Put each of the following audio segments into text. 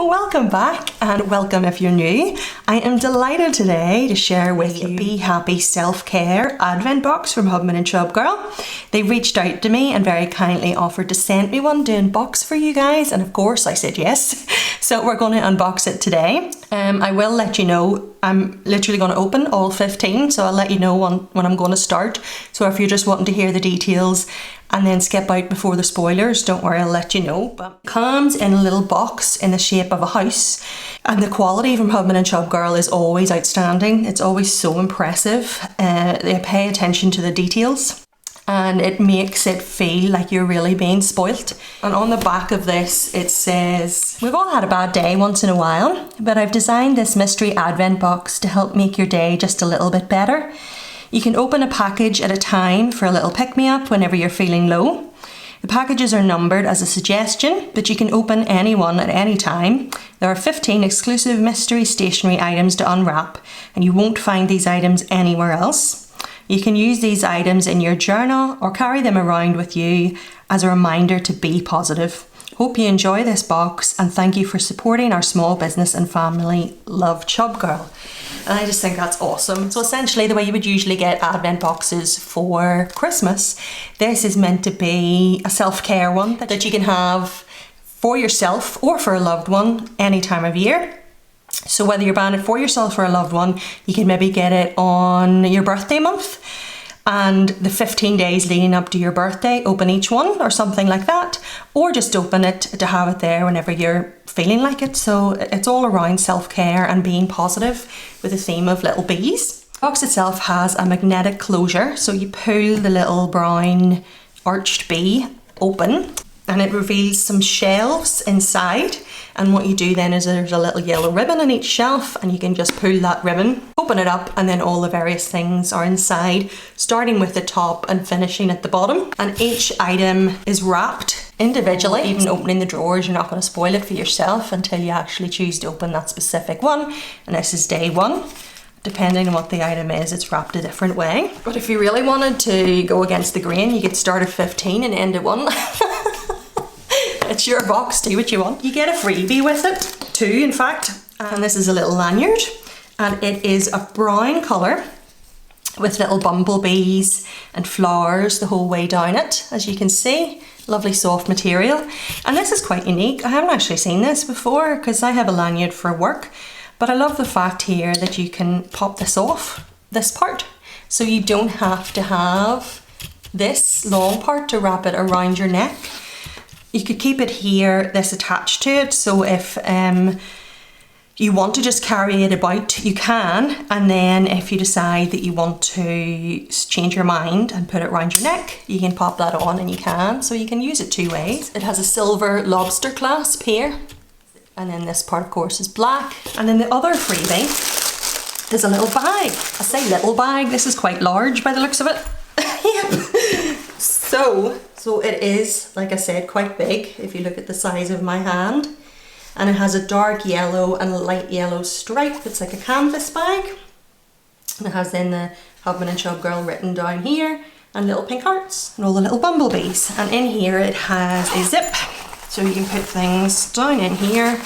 welcome back and welcome if you're new. I am delighted today to share with you Be Happy Self-Care Advent Box from Hubman and Chubgirl. They reached out to me and very kindly offered to send me one to unbox for you guys, and of course I said yes. So we're going to unbox it today. I will let you know, I'm literally going to open all 15, so I'll let you know when I'm going to start. So if you're just wanting to hear the details and then skip out before the spoilers, don't worry, I'll let you know. But it comes in a little box in the shape of a house, and the quality from Hubman and Chubgirl is always outstanding. It's always so impressive. They pay attention to the details, and it makes it feel like you're really being spoilt. And on the back of this it says, we've all had a bad day once in a while, but I've designed this mystery advent box to help make your day just a little bit better. You can open a package at a time for a little pick-me-up whenever you're feeling low. The packages are numbered as a suggestion, but you can open any one at any time. There are 15 exclusive mystery stationery items to unwrap, and you won't find these items anywhere else. You can use these items in your journal or carry them around with you as a reminder to be positive. Hope you enjoy this box, and thank you for supporting our small business and family. Love, Chubgirl. And I just think that's awesome. So essentially the way you would usually get advent boxes for Christmas, this is meant to be a self-care one that you can have for yourself or for a loved one any time of year. So whether you're buying it for yourself or a loved one, you can maybe get it on your birthday month, and the 15 days leading up to your birthday, open each one or something like that, or just open it to have it there whenever you're feeling like it. So it's all around self-care and being positive with a theme of little bees. The box itself has a magnetic closure, so you pull the little brown arched bee open and it reveals some shelves inside, and what you do then is there's a little yellow ribbon on each shelf, and you can just pull that ribbon, open it up, and then all the various things are inside, starting with the top and finishing at the bottom. And each item is wrapped individually. Even opening the drawers, you're not going to spoil it for yourself until you actually choose to open that specific one, and this is day one. Depending on what the item is, it's wrapped a different way. But if you really wanted to go against the grain, you could start at 15 and end at 1. It's your box, do what you want. You get a freebie with it, 2 in fact, and this is a little lanyard, and it is a brown colour with little bumblebees and flowers the whole way down it, as you can see. Lovely soft material, and this is quite unique. I haven't actually seen this before because I have a lanyard for work, but I love the fact here that you can pop this off, this part, so you don't have to have this long part to wrap it around your neck. You could keep it here, this attached to it, so if you want to just carry it about, you can, and then if you decide that you want to change your mind and put it around your neck, you can pop that on, and you can, so you can use it 2 ways. It has a silver lobster clasp here, and then this part of course is black, and then the other freebie is a little bag. I say little bag, this is quite large by the looks of it. Yep. So it is, like I said, quite big if you look at the size of my hand, and it has a dark yellow and a light yellow stripe. It's like a canvas bag, and it has then the Hubman and Chubgirl written down here, and little pink hearts and all the little bumblebees. And in here it has a zip, so you can put things down in here.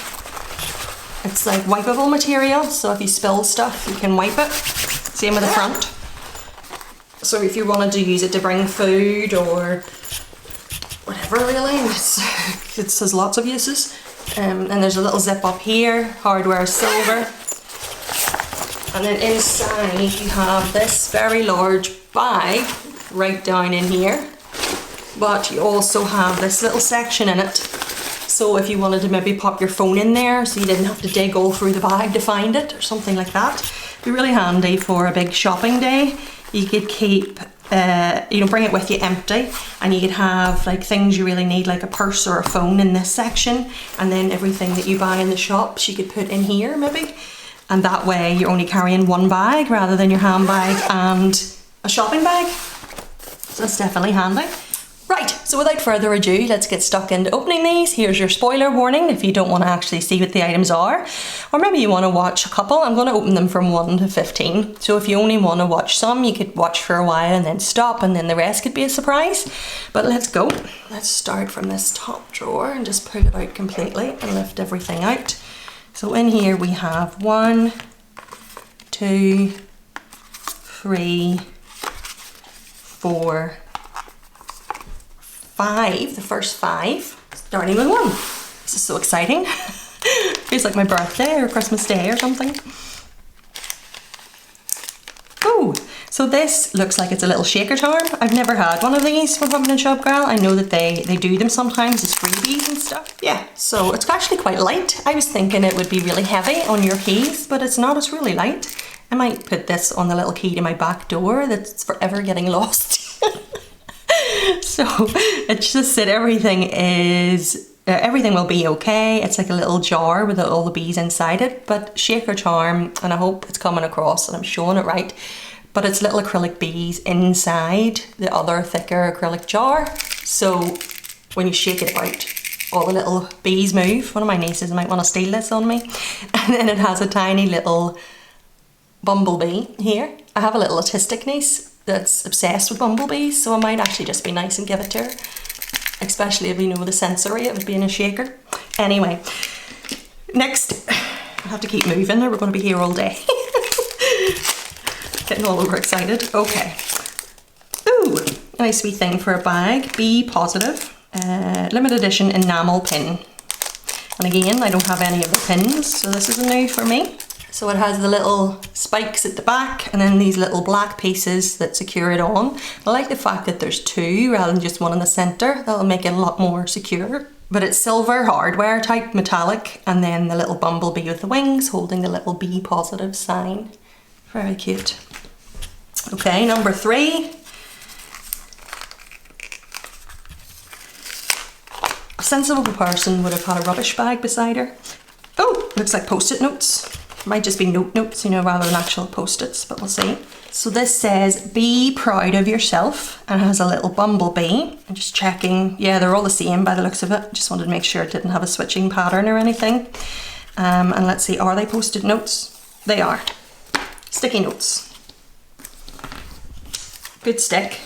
It's like wipeable material, so if you spill stuff you can wipe it. Same with the front. So if you wanted to use it to bring food or whatever, really, it has lots of uses. And there's a little zip up here, hardware silver. And then inside you have this very large bag right down in here. But you also have this little section in it. So if you wanted to maybe pop your phone in there so you didn't have to dig all through the bag to find it or something like that, it'd be really handy for a big shopping day. You could keep, bring it with you empty, and you could have like things you really need, like a purse or a phone in this section, and then everything that you buy in the shops you could put in here maybe, and that way you're only carrying one bag rather than your handbag and a shopping bag. So that's definitely handy. Right, so without further ado, let's get stuck into opening these. Here's your spoiler warning if you don't want to actually see what the items are, or maybe you want to watch a couple. I'm going to open them from 1 to 15, so if you only want to watch some, you could watch for a while and then stop, and then the rest could be a surprise. But let's go. Let's start from this top drawer and just pull it out completely and lift everything out. So in here we have 1, 2, 3, 4, 5, the first 5, starting with 1. This is so exciting. Feels like my birthday or Christmas Day or something. Oh, so this looks like it's a little shaker charm. I've never had one of these from Hubman and Chubgirl. I know that they do them sometimes as freebies and stuff. Yeah, so it's actually quite light. I was thinking it would be really heavy on your keys, but it's not, it's really light. I might put this on the little key to my back door that's forever getting lost. So it's just that everything will be okay. It's like a little jar with all the bees inside it, but shaker charm, and I hope it's coming across and I'm showing it right, but it's little acrylic bees inside the other thicker acrylic jar. So when you shake it about, all the little bees move. One of my nieces might want to steal this on me. And then it has a tiny little bumblebee here. I have a little autistic niece that's obsessed with bumblebees, so I might actually just be nice and give it to her, especially if you know the sensory it would be in a shaker. Anyway, next, I have to keep moving or we're going to be here all day. Getting all overexcited. Okay. Ooh, a nice wee thing for a bag. Be positive. Limited edition enamel pin. And again, I don't have any of the pins, so this is new for me. So it has the little spikes at the back and then these little black pieces that secure it on. I like the fact that there's 2 rather than just one in the center. That'll make it a lot more secure. But it's silver hardware type metallic, and then the little bumblebee with the wings holding the little be positive sign. Very cute. Okay, number 3. A sensible person would have had a rubbish bag beside her. Oh, looks like post-it notes. Might just be notes, you know, rather than actual post-its, but we'll see. So this says, be proud of yourself, and it has a little bumblebee. I'm just checking. Yeah, they're all the same by the looks of it. Just wanted to make sure it didn't have a switching pattern or anything. And let's see, are they post-it notes? They are. Sticky notes. Good stick.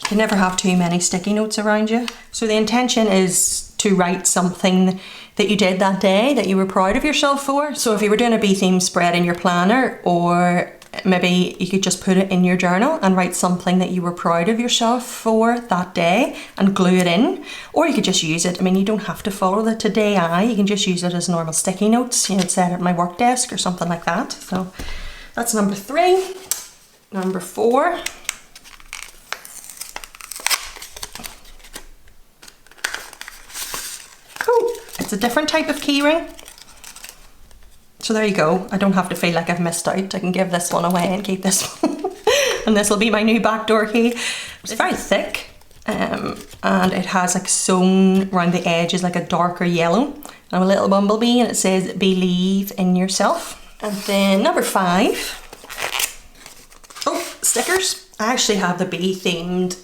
You can never have too many sticky notes around you. So the intention is to write something that you did that day that you were proud of yourself for. So if you were doing a bee theme spread in your planner, or maybe you could just put it in your journal and write something that you were proud of yourself for that day and glue it in. Or you could just use it. I mean, you don't have to follow the today I. You can just use it as normal sticky notes, you know, set at my work desk or something like that. So that's number 3. Number 4. It's a different type of keyring. So there you go. I don't have to feel like I've missed out. I can give this one away and keep this one. And this will be my new backdoor key. It's very thick. And it has like sewn around the edges like a darker yellow. And a little bumblebee, and it says believe in yourself. And then number 5. Oh, stickers. I actually have the bee themed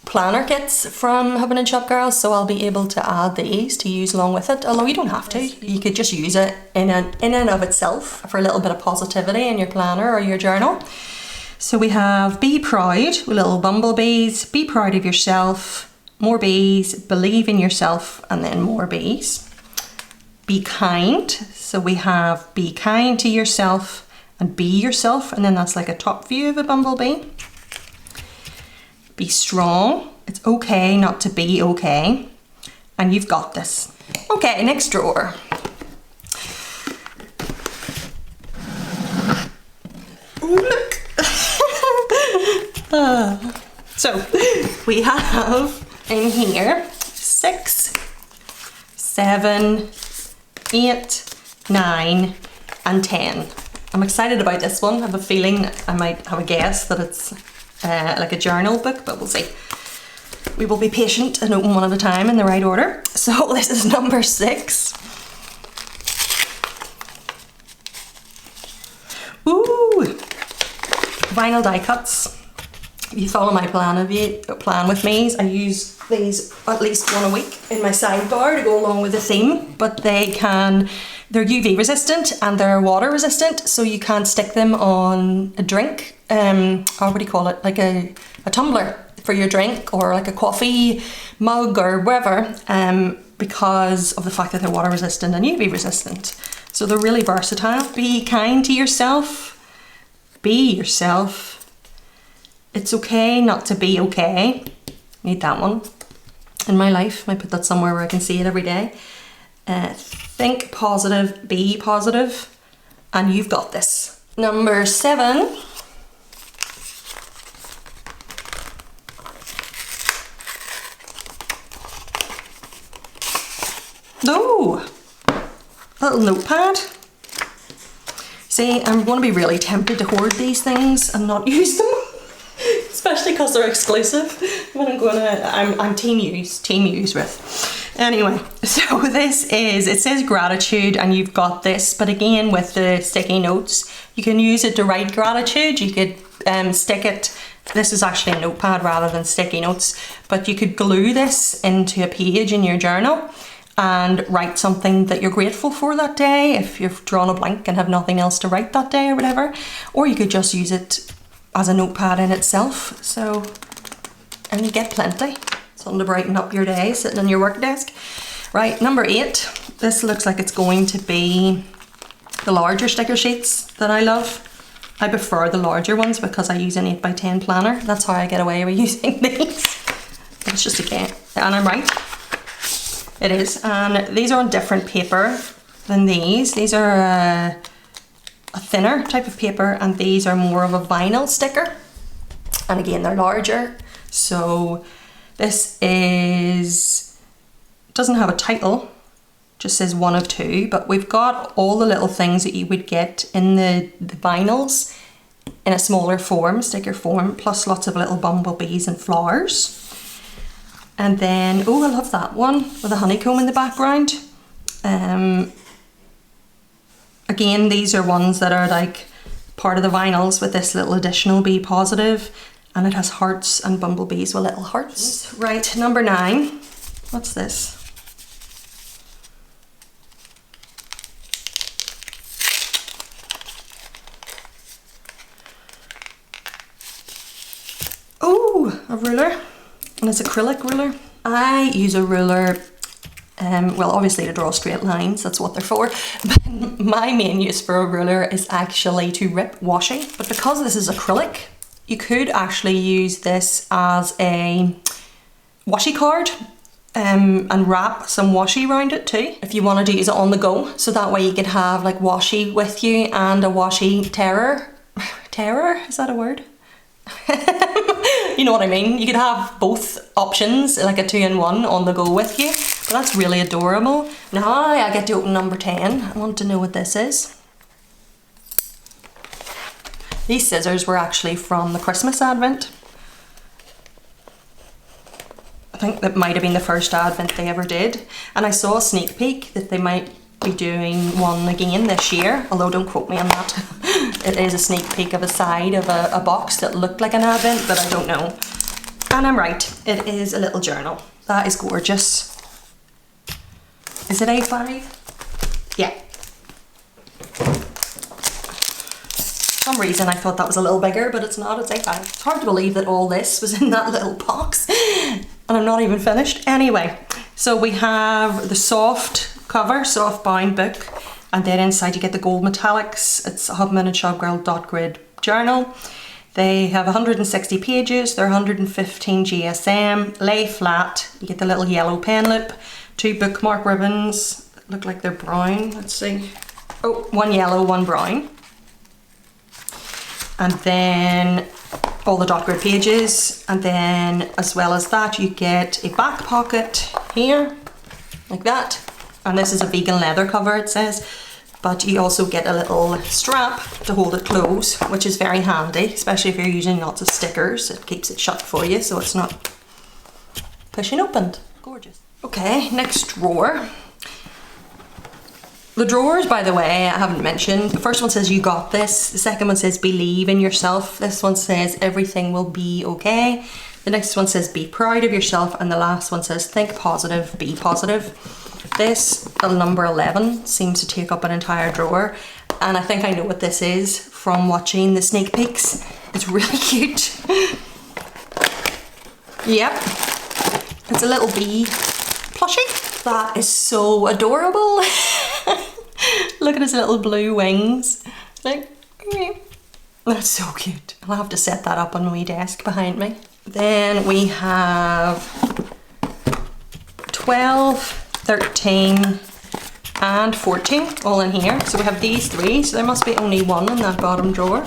planner kits from Hubman and Chubgirl, so I'll be able to add these to use along with it, although you don't have to. You could just use it in and of itself for a little bit of positivity in your planner or your journal. So we have be proud with little bumblebees, be proud of yourself, more bees, believe in yourself, and then more bees. Be kind, so we have be kind to yourself and be yourself, and then that's like a top view of a bumblebee. Be strong. It's okay not to be okay. And you've got this. Okay, next drawer. Ooh, look. So we have in here 6, 7, 8, 9, and 10. I'm excited about this one. I have a feeling I might have a guess that it's like a journal book, but we'll see. We will be patient and open one at a time in the right order. So this is number 6. Ooh, vinyl die cuts. If you follow my plan with me, I use these at least one a week in my sidebar to go along with the theme, but they're UV resistant and they're water resistant, so you can't stick them on a drink, or what do you call it, like a tumbler for your drink, or like a coffee mug or wherever, because of the fact that they're water resistant and UV resistant. So they're really versatile. Be kind to yourself. Be yourself. It's okay not to be okay. Need that one in my life. I put that somewhere where I can see it every day. Think positive, be positive, and you've got this. Number 7. Oh, a little notepad. See, I'm going to be really tempted to hoard these things and not use them, especially because they're exclusive. But I'm team use with. Anyway, so this is, it says gratitude and you've got this, but again with the sticky notes, you can use it to write gratitude. You could stick it, this is actually a notepad rather than sticky notes, but you could glue this into a page in your journal and write something that you're grateful for that day if you've drawn a blank and have nothing else to write that day or whatever. Or you could just use it as a notepad in itself. So, and you get plenty. Something to brighten up your day sitting on your work desk. Right, number 8. This looks like it's going to be the larger sticker sheets that I love. I prefer the larger ones because I use an 8x10 planner. That's how I get away with using these. It's just a game. And I'm right. It is, and these are on different paper than these. These are a thinner type of paper, and these are more of a vinyl sticker. And again, they're larger. So this doesn't have a title, just says 1 of 2, but we've got all the little things that you would get in the vinyls in a smaller form, sticker form, plus lots of little bumblebees and flowers. And then, oh, I love that one with a honeycomb in the background. Again, these are ones that are like part of the vinyls with this little additional be positive, and it has hearts and bumblebees with little hearts. Right, number 9. What's this? Oh, a ruler. And it's acrylic ruler. I use a ruler, well, obviously to draw straight lines, that's what they're for. But my main use for a ruler is actually to rip washi. But because this is acrylic, you could actually use this as a washi card and wrap some washi around it too, if you wanted to use it on the go. So that way you could have like washi with you and a washi tearer. Tearer, is that a word? You know what I mean? You could have both options, like a 2-in-1 on the go with you. But that's really adorable. Now I get to open number 10. I want to know what this is. These scissors were actually from the Christmas Advent. I think that might have been the first Advent they ever did. And I saw a sneak peek that they might be doing one again this year, although don't quote me on that. It is a sneak peek of a side of a box that looked like an Advent, but I don't know. And I'm right, it is a little journal. That is gorgeous. Is it A5? Yeah. For some reason I thought that was a little bigger, but it's not, it's A5. It's hard to believe that all this was in that little box and I'm not even finished. Anyway, so we have the soft cover, soft bound book, and then inside you get the gold metallics. It's a Hubman and Chubgirl dot grid journal. They have 160 pages, they're 115 GSM, lay flat, you get the little yellow pen loop, 2 bookmark ribbons, look like they're brown, let's see. Oh, 1 yellow, 1 brown. And then all the dot grid pages, and then as well as that you get a back pocket here, like that. And this is a vegan leather cover, it says, but you also get a little strap to hold it closed, which is very handy, especially if you're using lots of stickers. It keeps it shut for you so it's not pushing open. Gorgeous. Okay, next drawer. The drawers, by the way, I haven't mentioned. The first one says you got this. The second one says believe in yourself. This one says everything will be okay. The next one says be proud of yourself. And the last one says think positive, be positive. This, number 11, seems to take up an entire drawer. And I think I know what this is from watching the sneak peeks. It's really cute. Yep. It's a little bee plushie. That is so adorable. Look at his little blue wings. Like, that's so cute. I'll have to set that up on my wee desk behind me. Then we have 12, 13 and 14 all in here. So we have these three, so there must be only one in that bottom drawer.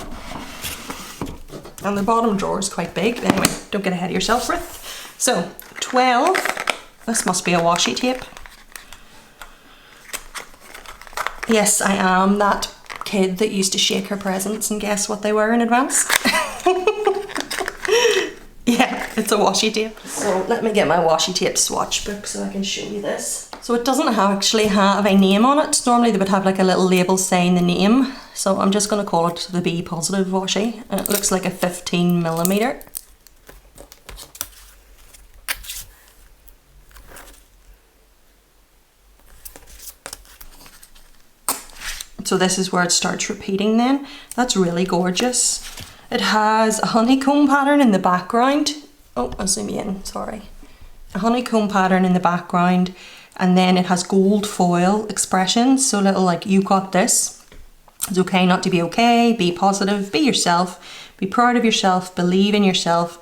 And the bottom drawer is quite big. Anyway, don't get ahead of yourself, Ruth. So 12, this must be a washi tape. Yes, I am that kid that used to shake her presents and guess what they were in advance. Yeah, it's a washi tape. So let me get my washi tape swatch book so I can show you this. So it doesn't actually have a name on it. Normally they would have like a little label saying the name. So I'm just going to call it the Be Positive washi. And it looks like a 15mm. So this is where it starts repeating then. That's really gorgeous. It has a honeycomb pattern in the background. Oh, I'll zoom in, sorry. A honeycomb pattern in the background, and then it has gold foil expressions. So little like, you got this. It's okay not to be okay. Be positive, be yourself, be proud of yourself, believe in yourself,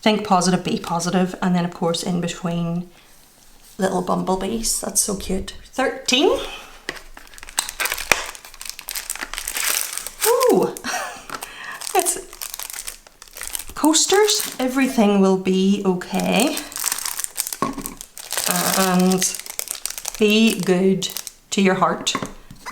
think positive, be positive. And then of course in between, little bumblebees. That's so cute. 13. Ooh, it's coasters. Everything will be okay. And be good to your heart.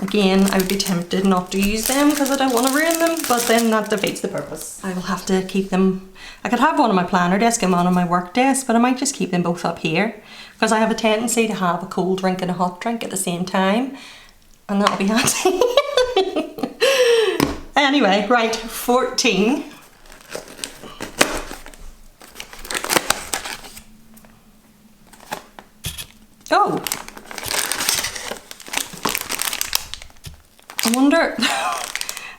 Again, I would be tempted not to use them because I don't want to ruin them, but then that defeats the purpose. I will have to keep them. I could have one on my planner desk and one on my work desk, but I might just keep them both up here because I have a tendency to have a cold drink and a hot drink at the same time, and that'll be handy. Anyway, right, 14. Oh, I wonder,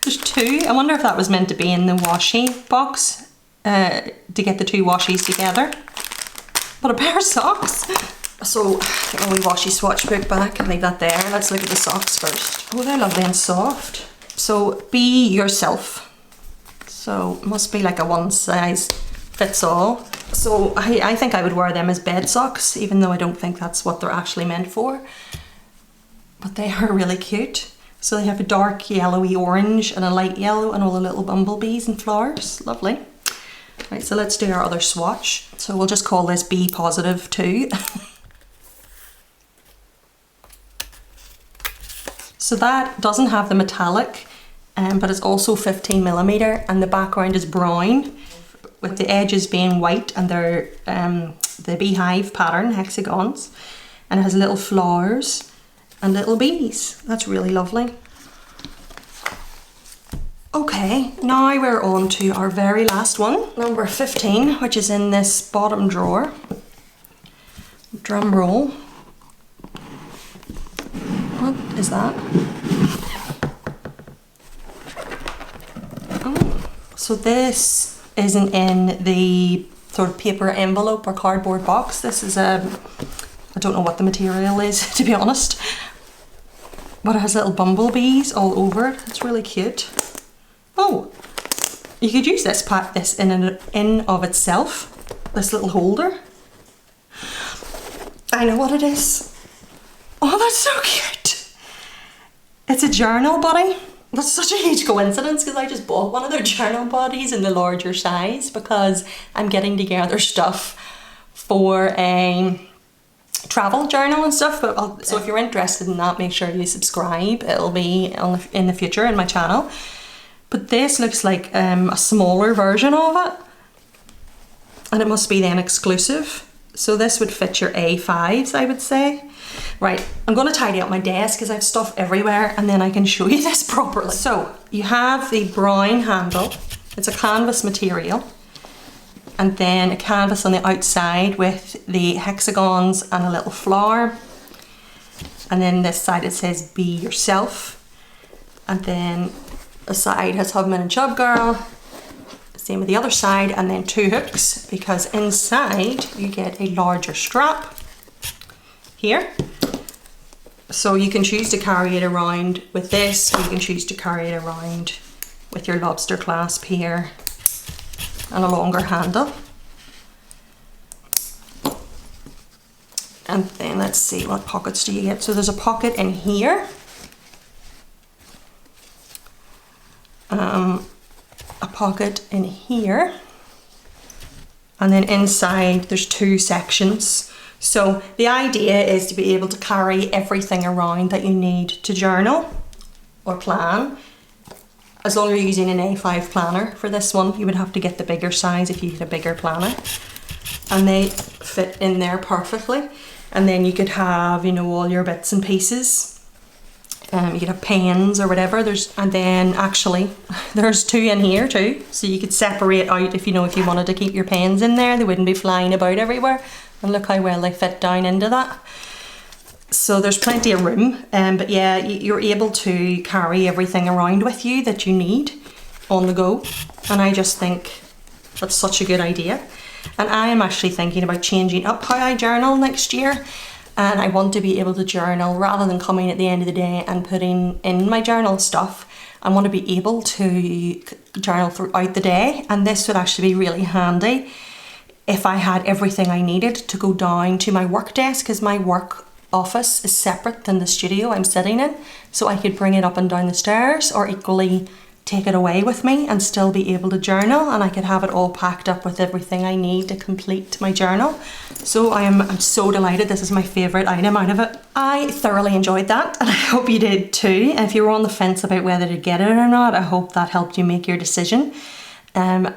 there's two. I wonder if that was meant to be in the washi box to get the two washies together. But a pair of socks. So, get my wee washi swatch book back and leave that there. Let's look at the socks first. Oh, they're lovely and soft. So, be yourself. So, must be like a one size fits all. So, I think I would wear them as bed socks, even though I don't think that's what they're actually meant for. But they are really cute. So they have a dark yellowy orange and a light yellow and all the little bumblebees and flowers. Lovely. Right, so let's do our other swatch. So we'll just call this Be Positive 2. So that doesn't have the metallic, but it's also 15mm, and the background is brown with the edges being white, and they're the beehive pattern, hexagons, and it has little flowers and little bees. That's really lovely. Okay, now we're on to our very last one, number 15, which is in this bottom drawer. Drum roll. What is that? Oh, so this isn't in the sort of paper envelope or cardboard box. This is I don't know what the material is, to be honest. But it has little bumblebees all over it. It's really cute. Oh, you could use this in of itself, this little holder. I know what it is. Oh, that's so cute. It's a journal body. That's such a huge coincidence because I just bought one of their journal bodies in the larger size because I'm getting together stuff for a travel journal and stuff. But so if you're interested in that, make sure you subscribe. It'll be in the future in my channel. But this looks like a smaller version of it, and it must be then exclusive. So this would fit your A5s, I would say. Right, I'm going to tidy up my desk because I have stuff everywhere, and then I can show you this properly. So you have the brown handle. It's a canvas material, and then a canvas on the outside with the hexagons and a little flower. And then this side it says Be Yourself, and then the side has Hubman and Chubgirl. Same with the other side, and then two hooks because inside you get a larger strap here. So you can choose to carry it around with this, or you can choose to carry it around with your lobster clasp here and a longer handle. And then let's see, what pockets do you get? So there's a pocket in here, a pocket in here, and then inside there's 2 sections. So the idea is to be able to carry everything around that you need to journal or plan. As long as you're using an A5 planner for this one, you would have to get the bigger size if you get a bigger planner. And they fit in there perfectly. And then you could have, you know, all your bits and pieces. You could have pens or whatever. And then actually there's 2 in here too. So you could separate out if you wanted to keep your pens in there, they wouldn't be flying about everywhere. And look how well they fit down into that. So there's plenty of room, but yeah, you're able to carry everything around with you that you need on the go. And I just think that's such a good idea. And I am actually thinking about changing up how I journal next year. And I want to be able to journal rather than coming at the end of the day and putting in my journal stuff. I want to be able to journal throughout the day. And this would actually be really handy if I had everything I needed to go down to my work desk, because my work office is separate than the studio I'm sitting in. So I could bring it up and down the stairs, or equally take it away with me and still be able to journal, and I could have it all packed up with everything I need to complete my journal. So I'm so delighted. This is my favourite item out of it. I thoroughly enjoyed that, and I hope you did too. And if you were on the fence about whether to get it or not, I hope that helped you make your decision.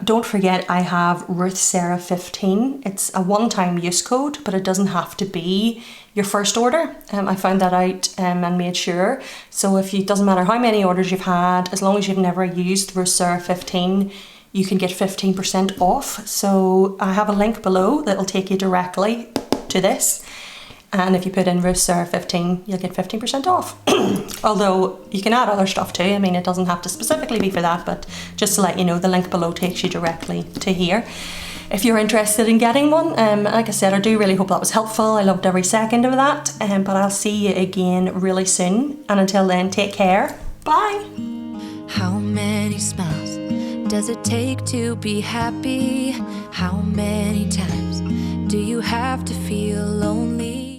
Don't forget, I have ruthsarahltd. It's a one-time use code, but it doesn't have to be your first order. I found that out and made sure. So if it doesn't matter how many orders you've had, as long as you've never used ruthsarahltd, you can get 15% off. So I have a link below that'll take you directly to this. And if you put in ruthsarahltd, you'll get 15% off. Although you can add other stuff too. I mean, it doesn't have to specifically be for that, but just to let you know, the link below takes you directly to here. If you're interested in getting one, like I said, I do really hope that was helpful. I loved every second of that. But I'll see you again really soon. And until then, take care. Bye. How many smiles does it take to be happy? How many times do you have to feel lonely?